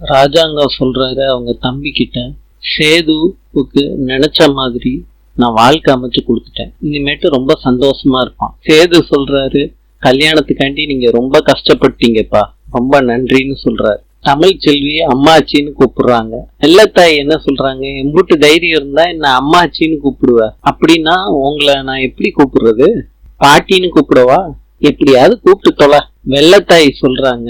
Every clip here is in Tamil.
ராஜாங்கம் சொல்றாரு அவங்க தம்பி கிட்ட, சேதுவுக்கு நினைச்ச மாதிரி நான் வாழ்க்கை அமைச்சு கொடுத்துட்டேன், இனிமேட்டு ரொம்ப சந்தோஷமா இருப்பான். சேது சொல்றாரு, கல்யாணத்துக்காண்டி நீங்க ரொம்ப கஷ்டப்பட்டீங்கப்பா, ரொம்ப நன்றின்னு சொல்றாரு. தமிழ் செல்வி அம்மாச்சின்னு கூப்பிடுறாங்க. வெள்ளத்தாய் என்ன சொல்றாங்க, எம்புட்டு தைரியம் இருந்தா என்ன அம்மாச்சின்னு கூப்பிடுவ, அப்படின்னா உங்களை நான் எப்படி கூப்பிடுறது, பாட்டின்னு கூப்பிடவா, எப்படியாவது கூப்பிட்டு தொலை. வெள்ளத்தாய் சொல்றாங்க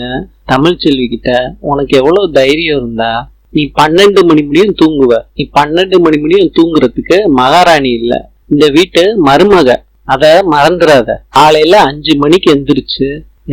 தமிழ் செல்வி கிட்ட, உனக்கு எவ்வளவு தைரியம் இருந்தா நீ 12 மணி முடியும் தூங்குவ, நீ 12 மணி முடியும் தூங்குறதுக்கு மகாராணி இல்ல, இந்த வீட்டு மருமக, அத மறந்துடாத. காலையில 5 மணிக்கு எந்திரிச்சு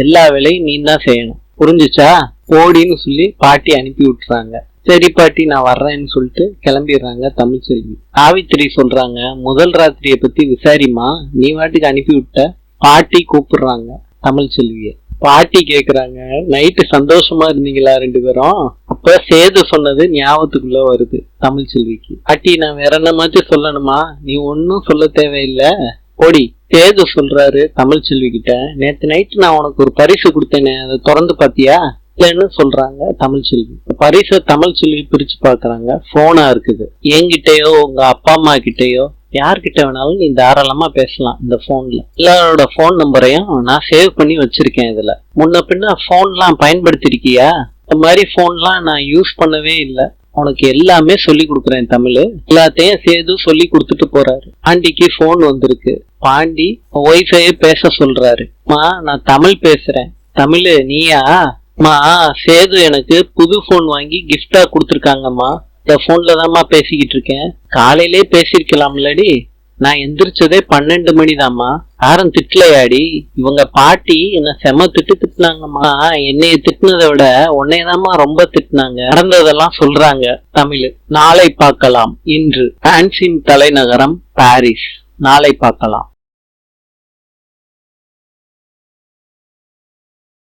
எல்லா வேலையும் நீ தான் செய்யணும், புரிஞ்சுச்சா, போடின்னு சொல்லி பாட்டி அனுப்பி விட்டுறாங்க. சரி பாட்டி நான் வர்றேன்னு சொல்லிட்டு கிளம்பிடுறாங்க தமிழ் செல்வி. சாவித்திரி சொல்றாங்க, முதல் ராத்திரிய பத்தி விசாரிமா, நீ வாட்டுக்கு அனுப்பி விட்ட. பாட்டி கூப்பிடுறாங்க தமிழ் செல்விய. பாட்டி கேக்குறாங்க, நைட்டு சந்தோஷமா இருந்தீங்களா 2 பேரும்? அப்ப சேது சொன்னது ஞாபகத்துக்குள்ள வருது தமிழ் செல்விக்கு. பாட்டி நான் வேற என்ன மாதிரி சொல்லணுமா, நீ ஒன்னும் சொல்ல தேவையில்லை, போடி. சேது சொல்றாரு தமிழ் செல்வி கிட்ட, நேத்து நைட்டு நான் உனக்கு ஒரு பரிசு கொடுத்தேனே, அதை திறந்து பாத்தியா? இல்லன்னு சொல்றாங்க தமிழ் செல்வி. பரிசை தமிழ் செல்வி பிரிச்சு பாக்குறாங்க, போனா இருக்குது. என்கிட்டயோ உங்க அப்பா அம்மா கிட்டயோ யார்கிட்ட வேணாலும் நீ தாராளமா பேசலாம். இந்த போன்ல எல்லாரோட போன் நம்பரையும் நான் சேவ் பண்ணி வச்சிருக்கேன். இதுல முன்ன பின்ன போன்லாம் பயன்படுத்திருக்கியா? இந்த மாதிரி போன்லாம் நான் யூஸ் பண்ணவே இல்லை, உனக்கு எல்லாமே சொல்லி கொடுக்குறேன் தமிழ், எல்லாத்தையும் சேது சொல்லி கொடுத்துட்டு போறாரு. பாண்டிக்கு போன் வந்திருக்கு. பாண்டி ஒய்ஃபையே பேச சொல்றாரு. மா நான் தமிழ் பேசுறேன். தமிழ் நீயா? மா சேது எனக்கு புது போன் வாங்கி கிஃப்டா கொடுத்துருக்காங்கம்மா, இந்த போன்ல தான்மா பேசிக்கிட்டு இருக்கேன். காலையிலே பேசிருக்கலாம்லடி, நான் எந்திரிச்சதே 12 மணிதாம்மா. யாரும் திட்டலையாடி? இவங்க பாட்டி என்ன செம திட்டுனாங்கம்மா. என்னைய திட்டினதை விட உன்னையதாம்மா ரொம்ப திட்டினாங்க. நடந்ததெல்லாம் சொல்றாங்க தமிழ். நாளை பார்க்கலாம். இன்று பிரான்சின் தலைநகரம் பாரிஸ். நாளை பார்க்கலாம்.